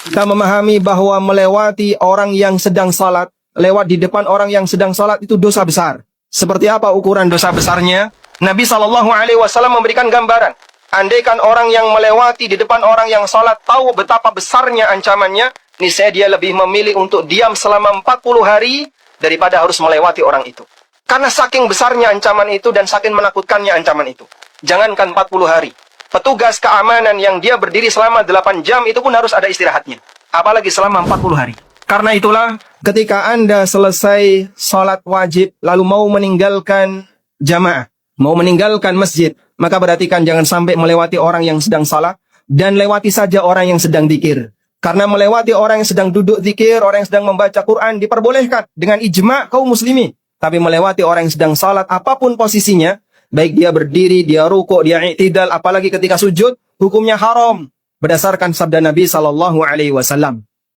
Kita memahami bahwa melewati orang yang sedang salat, lewat di depan orang yang sedang salat itu dosa besar. Seperti apa ukuran dosa besarnya? Nabi SAW memberikan gambaran. Andaikan orang yang melewati di depan orang yang salat tahu betapa besarnya ancamannya, niscaya dia lebih memilih untuk diam selama 40 hari daripada harus melewati orang itu. Karena saking besarnya ancaman itu dan saking menakutkannya ancaman itu. Jangankan 40 hari. Petugas keamanan yang dia berdiri selama 8 jam itu pun harus ada istirahatnya. Apalagi selama 40 hari. Karena itulah ketika Anda selesai sholat wajib lalu mau meninggalkan jamaah, mau meninggalkan masjid, maka perhatikan jangan sampai melewati orang yang sedang salat dan lewati saja orang yang sedang dzikir. Karena melewati orang yang sedang duduk dzikir, orang yang sedang membaca Quran diperbolehkan dengan ijma' kaum muslimin. Tapi melewati orang yang sedang salat apapun posisinya, baik dia berdiri, dia rukuk, dia i'tidal, apalagi ketika sujud, hukumnya haram berdasarkan sabda Nabi SAW.